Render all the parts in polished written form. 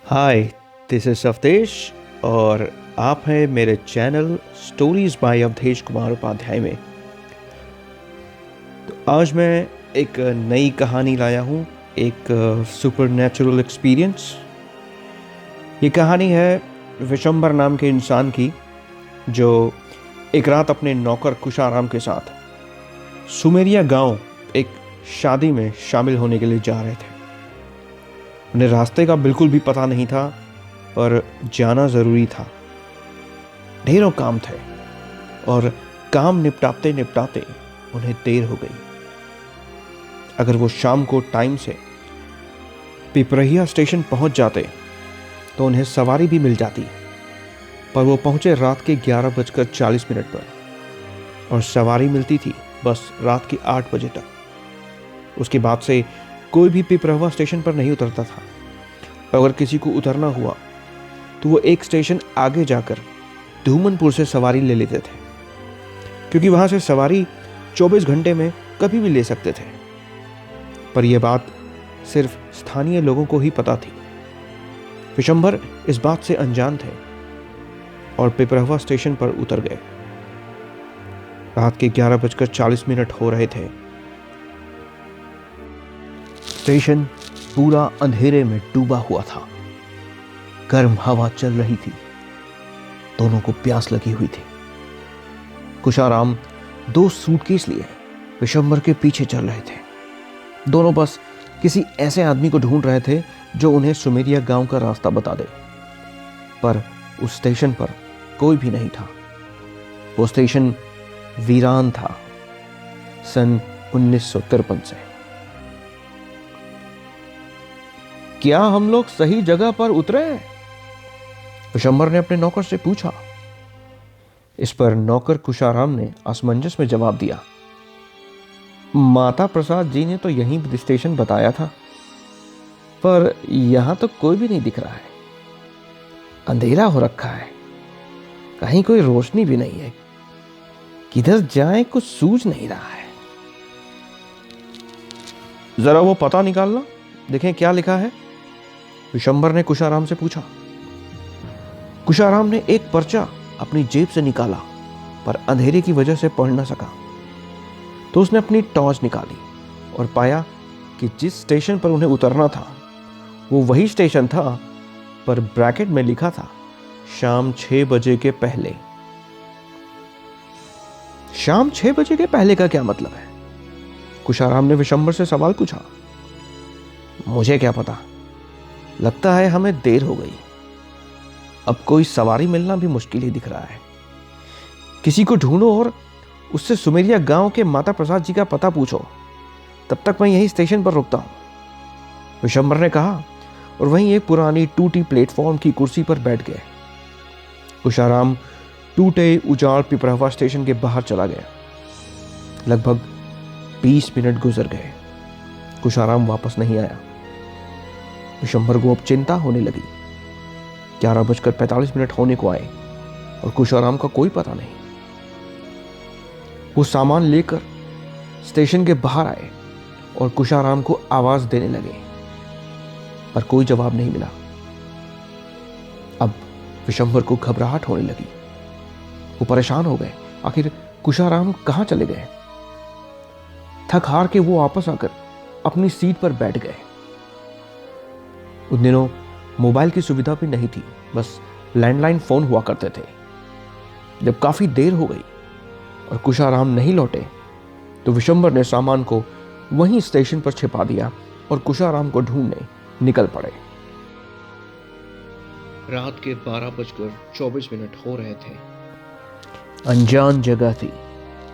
Hi, this is Awadhesh और आप हैं मेरे channel stories by Awadhesh Kumar Upadhyay में। तो आज मैं एक नई कहानी लाया हूँ, एक सुपर नेचुरल एक्सपीरियंस। ये कहानी है विशंबर नाम के इंसान की, जो एक रात अपने नौकर कुशाराम के साथ सुमेरिया गांव एक शादी में शामिल होने के लिए जा रहे थे। उन्हें रास्ते का बिल्कुल भी पता नहीं था, पर जाना ज़रूरी था। ढेरों काम थे और काम निपटाते निपटाते उन्हें देर हो गई। अगर वो शाम को टाइम से पिपरहिया स्टेशन पहुंच जाते तो उन्हें सवारी भी मिल जाती, पर वो पहुंचे रात के 11:40 पर और सवारी मिलती थी बस रात के 8 बजे तक। उसके बाद से कोई भी पिपरहवा स्टेशन पर नहीं उतरता था। अगर किसी को उतरना हुआ तो वो एक स्टेशन आगे जाकर धूमनपुर से सवारी ले लेते थे, क्योंकि वहां से सवारी 24 घंटे में कभी भी ले सकते थे। पर यह बात सिर्फ स्थानीय लोगों को ही पता थी। विशंबर इस बात से अनजान थे और पिपरहवा स्टेशन पर उतर गए। रात के 11:40 हो रहे थे। स्टेशन पूरा अंधेरे में डूबा हुआ था। गर्म हवा चल रही थी। दोनों को प्यास लगी हुई थी। कुशाराम 2 सूटकेस लिए विशंबर के पीछे चल रहे थे। दोनों बस किसी ऐसे आदमी को ढूंढ रहे थे जो उन्हें सुमेरिया गांव का रास्ता बता दे। पर उस स्टेशन पर कोई भी नहीं था। वो स्टेशन वीरान था सन 1953 से। क्या हम लोग सही जगह पर उतरे? विशंबर ने अपने नौकर से पूछा। इस पर नौकर कुशाराम ने असमंजस में जवाब दिया, माता प्रसाद जी ने तो यहीं स्टेशन बताया था, पर यहां तो कोई भी नहीं दिख रहा है। अंधेरा हो रखा है, कहीं कोई रोशनी भी नहीं है। किधर जाएं कुछ सूझ नहीं रहा है। जरा वो पता निकालना, देखें क्या लिखा है, विशंबर ने कुशाराम से पूछा। कुशाराम ने एक पर्चा अपनी जेब से निकाला, पर अंधेरे की वजह से पढ़ न सका। तो उसने अपनी टॉर्च निकाली और पाया कि जिस स्टेशन पर उन्हें उतरना था वो वही स्टेशन था, पर ब्रैकेट में लिखा था शाम 6 बजे के पहले। शाम 6 बजे के पहले का क्या मतलब है? कुशाराम ने विशंबर से सवाल पूछा। मुझे क्या पता, लगता है हमें देर हो गई। अब कोई सवारी मिलना भी मुश्किल ही दिख रहा है। किसी को ढूंढो और उससे सुमेरिया गांव के माता प्रसाद जी का पता पूछो। तब तक मैं यही स्टेशन पर रुकता हूं, विशंबर ने कहा और वहीं एक पुरानी टूटी प्लेटफॉर्म की कुर्सी पर बैठ गए। कुशाराम टूटे उजाड़ पिपरहवा स्टेशन के बाहर चला गया। लगभग 20 मिनट गुजर गए। कुशाराम वापस नहीं आया। विशंबर को अब चिंता होने लगी। 11:45 होने को आए और कुशाराम का कोई पता नहीं। वो सामान लेकर स्टेशन के बाहर आए और कुशाराम को आवाज देने लगे, पर कोई जवाब नहीं मिला। अब विशंबर को घबराहट होने लगी। वो परेशान हो गए, आखिर कुशाराम कहां चले गए। थक हार के वो वापस आकर अपनी सीट पर बैठ गए। उन दिनों मोबाइल की सुविधा भी नहीं थी, बस लैंडलाइन फोन हुआ करते थे। जब काफी देर हो गई और कुशाराम नहीं लौटे तो विशंबर ने सामान को वहीं स्टेशन पर छिपा दिया और कुशाराम को ढूंढने निकल पड़े। रात के 12:24 हो रहे थे। अनजान जगह थी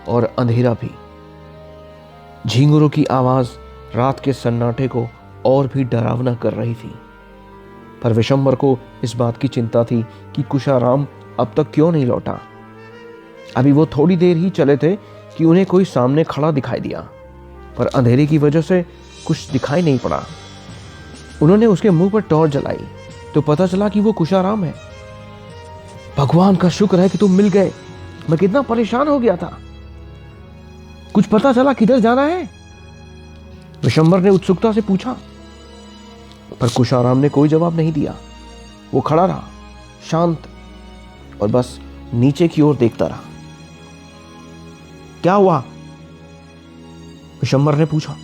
और अंधेरा भी। झींगुरों की आवाज रात के सन्नाटे को और भी डरावना कर रही थी। पर विशंबर को इस बात की चिंता थी कि कुशाराम अब तक क्यों नहीं लौटा। अभी वो थोड़ी देर ही चले थे कि उन्हें कोई सामने खड़ा दिखाई दिया, पर अंधेरे की वजह से कुछ दिखाई नहीं पड़ा। उन्होंने उसके मुंह पर टॉर्च जलाई तो पता चला कि वो कुशाराम है। भगवान का शुक्र है कि तुम मिल गए, मैं कितना परेशान हो गया था। कुछ पता चला किधर जाना है? विशंबर ने उत्सुकता से पूछा, पर कुशाराम ने कोई जवाब नहीं दिया। वो खड़ा रहा, शांत, और बस नीचे की ओर देखता रहा। क्या हुआ? विशंबर ने पूछा।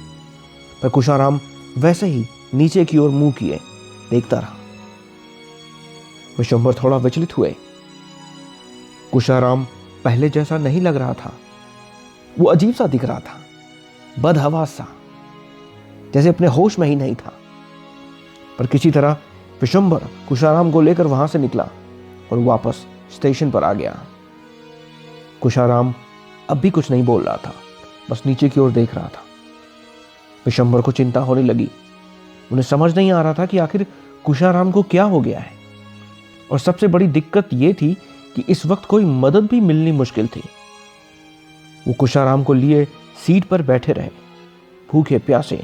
पर कुशाराम वैसे ही नीचे की ओर मुंह किए देखता रहा। विशंबर थोड़ा विचलित हुए। कुशाराम पहले जैसा नहीं लग रहा था। वो अजीब सा दिख रहा था, बदहवास सा, जैसे अपने होश में ही नहीं था। पर किसी तरह विशंबर कुशाराम को लेकर वहां से निकला और वापस स्टेशन पर आ गया। कुशाराम अब भी कुछ नहीं बोल रहा था, बस नीचे की ओर देख रहा था। विशंबर को चिंता होने लगी। उन्हें समझ नहीं आ रहा था कि आखिर कुशाराम को क्या हो गया है। और सबसे बड़ी दिक्कत यह थी कि इस वक्त कोई मदद भी मिलनी मुश्किल थी। वो कुशाराम को लिए सीट पर बैठे रहे, भूखे प्यासे।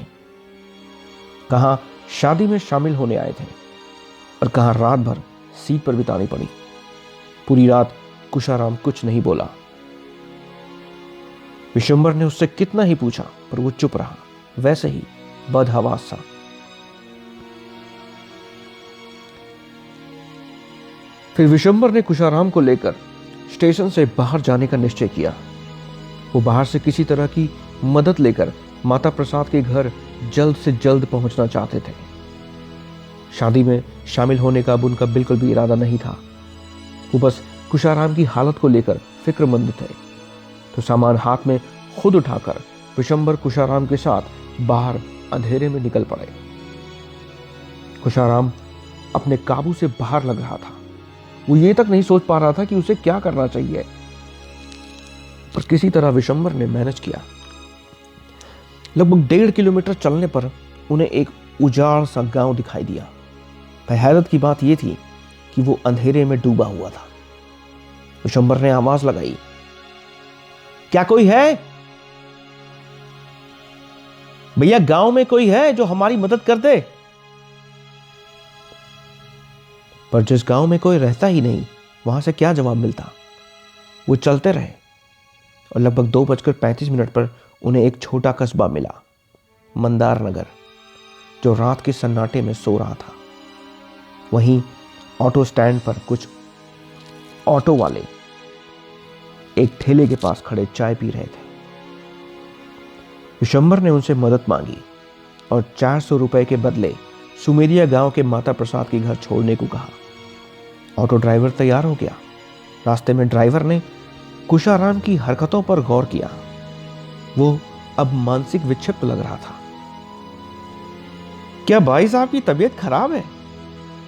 कहां शादी में शामिल होने आए थे और कहां रात भर सीट पर बितानी पड़ी। पूरी रात कुशाराम कुछ नहीं बोला। विशंबर ने उससे कितना ही पूछा, पर वो चुप रहा, वैसे ही बदहवास सा। फिर विशंबर ने कुशाराम को लेकर स्टेशन से बाहर जाने का निश्चय किया। वो बाहर से किसी तरह की मदद लेकर माता प्रसाद के घर जल्द से जल्द पहुंचना चाहते थे। शादी में शामिल होने का अब उनका बिल्कुल भी इरादा नहीं था। वो बस कुशाराम की हालत को लेकर फिक्रमंद थे। तो सामान हाथ में खुद उठाकर विशंबर कुशाराम के साथ बाहर अंधेरे में निकल पड़े। कुशाराम अपने काबू से बाहर लग रहा था। वो ये तक नहीं सोच पा रहा था कि उसे क्या करना चाहिए। पर किसी तरह विशंबर ने मैनेज किया। लगभग 1.5 किलोमीटर चलने पर उन्हें एक उजाड़ सा गांव दिखाई दिया। हैरत की बात यह थी कि वो अंधेरे में डूबा हुआ था। विशंबर ने आवाज लगाई, क्या कोई है? भैया, गांव में कोई है जो हमारी मदद कर दे? पर जिस गांव में कोई रहता ही नहीं, वहां से क्या जवाब मिलता। वो चलते रहे और लगभग 2:35 पर उन्हें एक छोटा कस्बा मिला, मंदार नगर, जो रात के सन्नाटे में सो रहा था। वहीं ऑटो स्टैंड पर कुछ ऑटो वाले एक ठेले के पास खड़े चाय पी रहे थे। विशंबर ने उनसे मदद मांगी और 400 रुपए के बदले सुमेरिया गांव के माता प्रसाद के घर छोड़ने को कहा। ऑटो ड्राइवर तैयार हो गया। रास्ते में ड्राइवर ने कुशाराम की हरकतों पर गौर किया। वो अब मानसिक विक्षिप्त लग रहा था। क्या भाई साहब की तबीयत खराब है?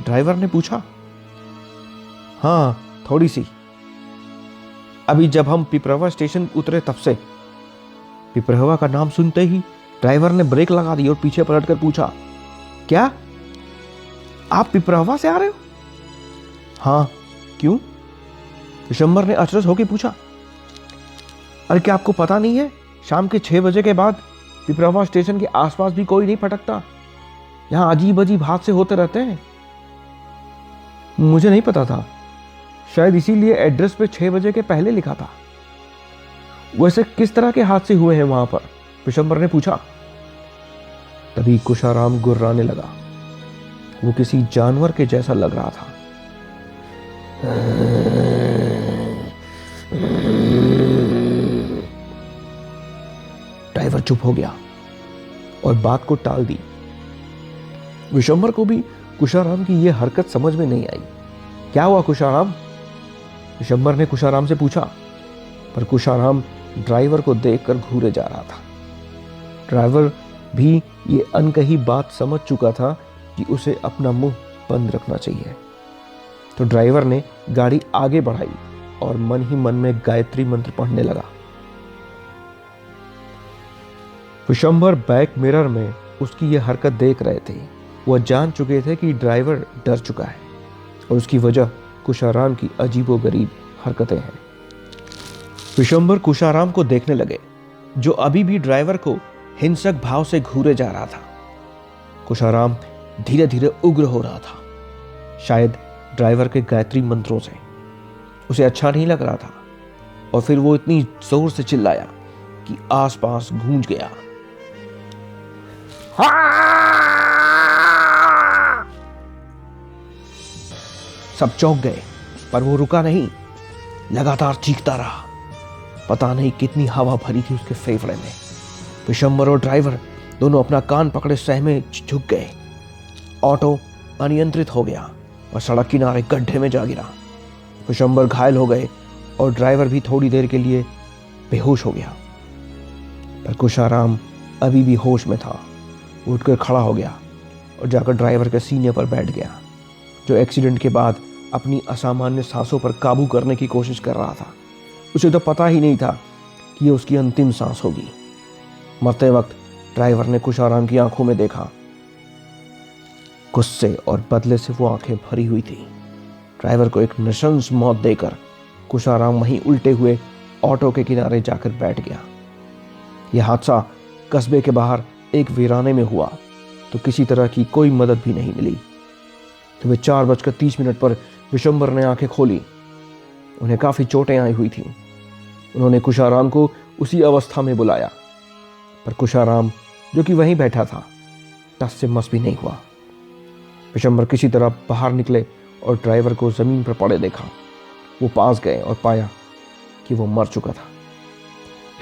ड्राइवर ने पूछा। हाँ, थोड़ी सी। अभी जब हम पिपरवा स्टेशन उतरे तब से। पिपरवा का नाम सुनते ही ड्राइवर ने ब्रेक लगा दी और पीछे पलटकर पूछा, क्या आप पिपरवा से आ रहे हो? हाँ, क्यों? विशंबर ने अचरज होकर पूछा। अरे क्या आपको पता नहीं है, शाम के 6 बजे के बाद पिपरवा स्टेशन के आसपास भी कोई नहीं फटकता। यहां अजीब अजीब हादसे होते रहते हैं। मुझे नहीं पता था, शायद इसीलिए एड्रेस पे 6 बजे के पहले लिखा था। वैसे किस तरह के हादसे हुए हैं वहां पर? विशंबर ने पूछा। तभी कुशाराम गुर्राने लगा। वो किसी जानवर के जैसा लग रहा था। ड्राइवर चुप हो गया और बात को टाल दी। विशंबर को भी कुशाराम की यह हरकत समझ में नहीं आई। क्या हुआ कुशाराम? विशंबर ने कुशाराम से पूछा, पर कुशाराम ड्राइवर को देखकर घूरे जा रहा था। ड्राइवर भी ये अनकही बात समझ चुका था कि उसे अपना मुंह बंद रखना चाहिए। तो ड्राइवर ने गाड़ी आगे बढ़ाई और मन ही मन में गायत्री मंत्र पढ़ने लगा। विशंबर बैक मिरर में उसकी यह हरकत देख रहे थे। वह जान चुके थे कि ड्राइवर डर चुका है और उसकी वजह कुशाराम की अजीबोगरीब हरकतें हैं। विशंबर कुशाराम को देखने लगे, जो अभी भी ड्राइवर को हिंसक भाव से घूरे जा रहा था। कुशाराम धीरे धीरे उग्र हो रहा था, शायद ड्राइवर के गायत्री मंत्रों से। उसे अच्छा नहीं लग रहा था और फिर वो इतनी जोर से चिल्लाया कि आसपास गूंज गया। सब चौंक गए, पर वो रुका नहीं, लगातार चीखता रहा। पता नहीं कितनी हवा भरी थी उसके फेफड़े में। विशंबर और ड्राइवर दोनों अपना कान पकड़े सहमे झुक गए। ऑटो अनियंत्रित हो गया और सड़क किनारे गड्ढे में जा गिरा। विशंबर घायल हो गए और ड्राइवर भी थोड़ी देर के लिए बेहोश हो गया। पर कुशाराम अभी भी होश में था। वो उठकर खड़ा हो गया और जाकर ड्राइवर के सीने पर बैठ गया, जो एक्सीडेंट के बाद अपनी असामान्य सांसों पर काबू करने की कोशिश कर रहा था। उसे तो पता ही नहीं था कि ये उसकी अंतिम सांस होगी। मरते वक्त ड्राइवर ने कुशाराम की आंखों में देखा। गुस्से और बदले से वो आंखें भरी हुई थी। ड्राइवर को एक नृशंस मौत देकर कुशाराम वहीं उल्टे हुए ऑटो के किनारे जाकर बैठ गया। यह हादसा कस्बे के बाहर एक वीराने में हुआ, तो किसी तरह की कोई मदद भी नहीं मिली। सुबह 4:30 पर विशंबर ने आंखें खोली। उन्हें काफी चोटें आई हुई थीं। उन्होंने कुशाराम को उसी अवस्था में बुलाया, पर कुशाराम, जो कि वहीं बैठा था, टस से मस भी नहीं हुआ। विशंबर किसी तरह बाहर निकले और ड्राइवर को जमीन पर पड़े देखा। वो पास गए और पाया कि वो मर चुका था।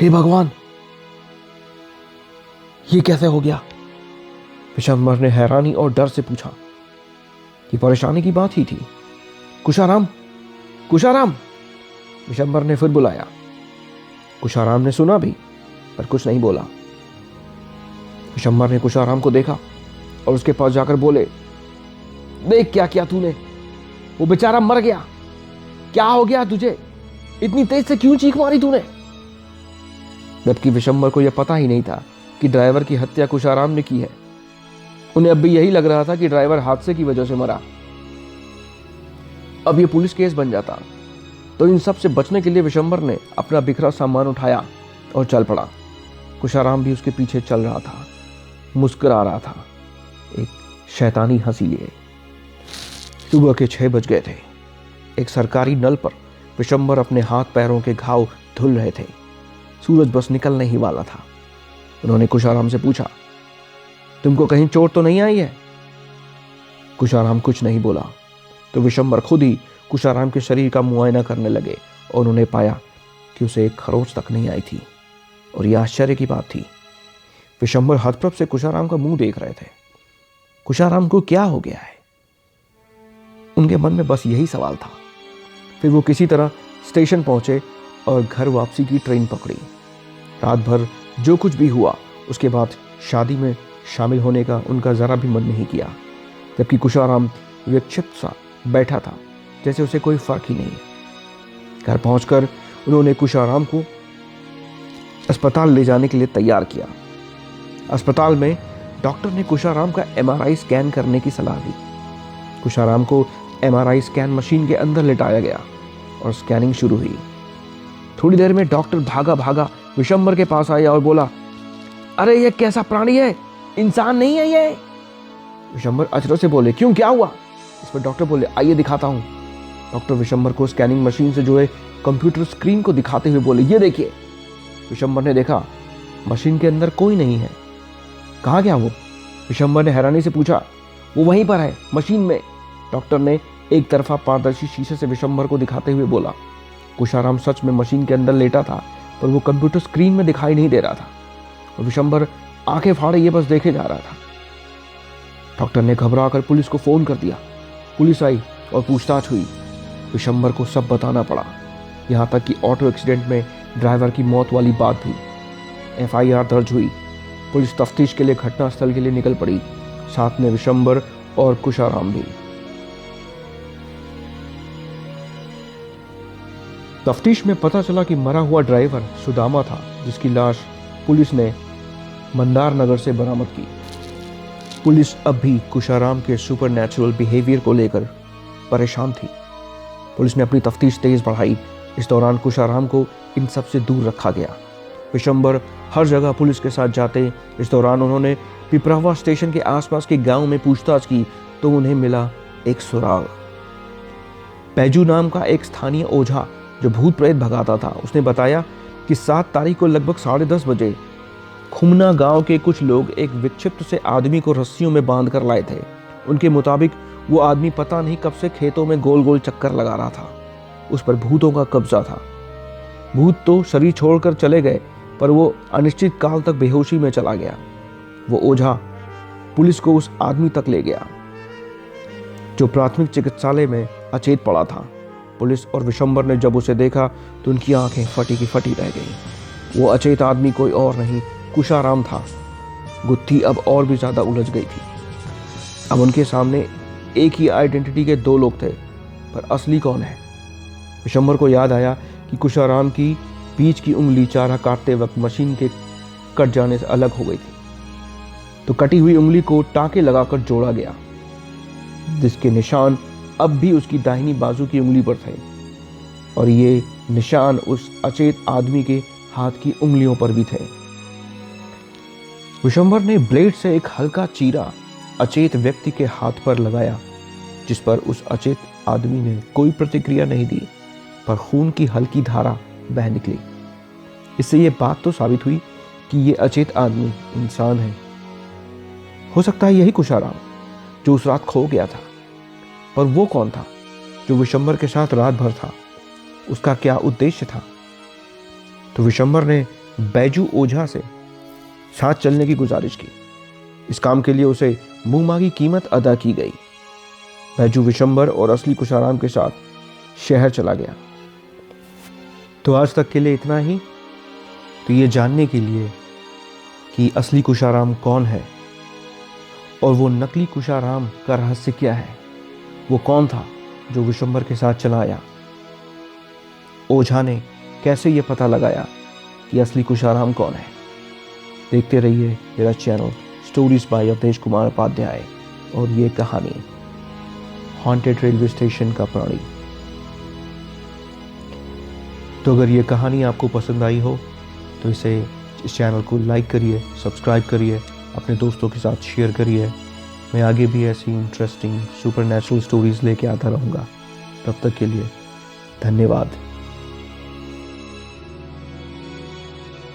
हे भगवान, ये कैसे हो गया? विशंबर ने हैरानी और डर से पूछा। ये परेशानी की बात ही थी। कुशाराम, कुशाराम! विशंबर ने फिर बुलाया। कुशाराम ने सुना भी, पर कुछ नहीं बोला। विशंबर ने कुशाराम को देखा और उसके पास जाकर बोले, देख क्या किया तूने, वो बेचारा मर गया। क्या हो गया तुझे? इतनी तेज से क्यों चीख मारी तूने? जबकि विशंबर को यह पता ही नहीं था कि ड्राइवर की हत्या कुशाराम ने की है। उन्हें अब भी यही लग रहा था कि ड्राइवर हादसे की वजह से मरा। अब यह पुलिस केस बन जाता, तो इन सब से बचने के लिए विशंबर ने अपना बिखरा सामान उठाया और चल पड़ा। कुशाराम भी उसके पीछे चल रहा था, मुस्कुरा रहा था, एक शैतानी हंसी लिए। सुबह के 6 बज गए थे। एक सरकारी नल पर विशंबर अपने हाथ पैरों के घाव धुल रहे थे। सूरज बस निकलने ही वाला था। उन्होंने कुशाराम से पूछा, तुमको कहीं चोट तो नहीं आई है? कुशाराम कुछ नहीं बोला, तो विशंबर खुद ही कुशाराम के शरीर का मुआयना करने लगे और उन्होंने पाया कि उसे एक खरोंच तक नहीं आई थी। और यह आश्चर्य की बात थी। विशंबर हतप्रभ से कुशाराम का मुंह देख रहे थे। कुशाराम को क्या हो गया है? उनके मन में बस यही सवाल था। फिर वो किसी तरह स्टेशन पहुंचे और घर वापसी की ट्रेन पकड़ी। रात भर जो कुछ भी हुआ, उसके बाद शादी में शामिल होने का उनका जरा भी मन नहीं किया। जबकि कुशाराम विक्षिप्त सा बैठा था, जैसे उसे कोई फर्क ही नहीं। घर पहुंचकर उन्होंने कुशाराम को अस्पताल ले जाने के लिए तैयार किया। अस्पताल में डॉक्टर ने कुशाराम का MRI स्कैन करने की सलाह दी। कुशाराम को MRI स्कैन मशीन के अंदर लेटाया गया और स्कैनिंग शुरू हुई। थोड़ी देर में डॉक्टर भागा भागा विशंबर के पास आया और बोला, अरे ये कैसा प्राणी है, इंसान नहीं है ये। विशंबर अचरज से बोले, क्यों, क्या हुआ? इस पर डॉक्टर बोले, आइए दिखाता हूं। डॉक्टर विशंबर को स्कैनिंग मशीन से जुड़े कंप्यूटर स्क्रीन को दिखाते हुए बोले, ये देखिए। विशंबर ने देखा, मशीन के अंदर कोई नहीं है। कहाँ गया वो? विशंबर ने हैरानी से पूछा। वो वहीं पर है, मशीन में। डॉक्टर ने एक तरफा पारदर्शी शीशे से विशंबर को दिखाते हुए बोला। कुशाराम सच में मशीन के अंदर लेटा था, पर वो कंप्यूटर स्क्रीन में दिखाई नहीं दे रहा था। और विशंबर आंखें फाड़े ये बस देखे जा रहा था। डॉक्टर ने घबराकर पुलिस को फोन कर दिया। पुलिस आई और पूछताछ हुई। विशंबर को सब बताना पड़ा, यहाँ तक कि ऑटो एक्सीडेंट में ड्राइवर की मौत वाली बात भी। FIR दर्ज हुई। पुलिस तफ्तीश के लिए घटनास्थल के लिए निकल पड़ी, साथ में विशंबर और कुशाराम भी। तफ्तीश में पता चला कि मरा हुआ ड्राइवर सुदामा था, जिसकी लाश पुलिस ने मंदार नगर से बरामद की। पुलिस अब भी कुशाराम के सुपरनैचुरल बिहेवियर को लेकर परेशान थी। पुलिस ने अपनी तफ्तीश तेज बढ़ाई। इस दौरान कुशाराम को इन सब से दूर रखा गया। विशंबर हर जगह पुलिस के साथ जाते। इस दौरान उन्होंने पिपरावा स्टेशन के आसपास के गांव में पूछताछ की, तो उन्हें मिला एक सुराग। पैजू नाम का एक स्थानीय ओझा जो भूत प्रेत भगाता था, उसने बताया कि 7 तारीख को लगभग 10:30 बजे खुमना गांव के कुछ लोग एक विक्षिप्त से आदमी को रस्सियों में बांध कर लाए थे। उनके मुताबिक वो आदमी पता नहीं कब से खेतों में गोल गोल चक्कर लगा रहा था। उस पर भूतों का कब्जा था। भूत तो शरीर छोड़कर चले गए, पर वो अनिश्चित काल तक बेहोशी में चला गया। वो ओझा पुलिस को उस आदमी तक ले गया जो प्राथमिक चिकित्सालय में अचेत पड़ा था। पुलिस और विशंबर ने जब उसे देखा तो उनकी आंखें फटी की फटी रह गईं। वो अचेत आदमी कोई और नहीं, कुशाराम था। गुत्थी अब और भी ज्यादा उलझ गई थी। अब उनके सामने एक ही आइडेंटिटी के दो लोग थे, पर असली कौन है? विशंबर को याद आया कि कुशाराम की बीच की उंगली चारा काटते वक्त मशीन के कट जाने से अलग हो गई थी, तो कटी हुई उंगली को टांके लगाकर जोड़ा गया, जिसके निशान अब भी उसकी दाहिनी बाजू की उंगली पर थे। और ये निशान उस अचेत आदमी के हाथ की उंगलियों पर भी थे। विशंबर ने ब्लेड से एक हल्का चीरा अचेत व्यक्ति के हाथ पर लगाया, जिस पर उस अचेत आदमी ने कोई प्रतिक्रिया नहीं दी, पर खून की हल्की धारा बह निकली। इससे यह बात तो साबित हुई कि यह अचेत आदमी इंसान है। हो सकता है यही कुशाराम जो उस रात खो गया था। पर वो कौन था जो विशंबर के साथ रात भर था? उसका क्या उद्देश्य था? तो विशंबर ने बैजू ओझा से साथ चलने की गुजारिश की। इस काम के लिए उसे मुंह मांगी कीमत अदा की गई। बैजू विशंबर और असली कुशाराम के साथ शहर चला गया। तो आज तक के लिए इतना ही। तो ये जानने के लिए कि असली कुशाराम कौन है और वो नकली कुशाराम का रहस्य क्या है, वो कौन था जो विशंबर के साथ चला आया, ओझा ने कैसे ये पता लगाया कि असली कुशाराम कौन है, देखते रहिए मेरा channel stories by Awadhesh Kumar Upadhyay और ये कहानी हॉन्टेड रेलवे स्टेशन का प्राणी। तो अगर ये कहानी आपको पसंद आई हो तो इस चैनल को लाइक करिए, सब्सक्राइब करिए, अपने दोस्तों के साथ शेयर करिए। मैं आगे भी ऐसी इंटरेस्टिंग सुपरनैचुरल स्टोरीज लेके आता रहूँगा। तब तक के लिए धन्यवाद।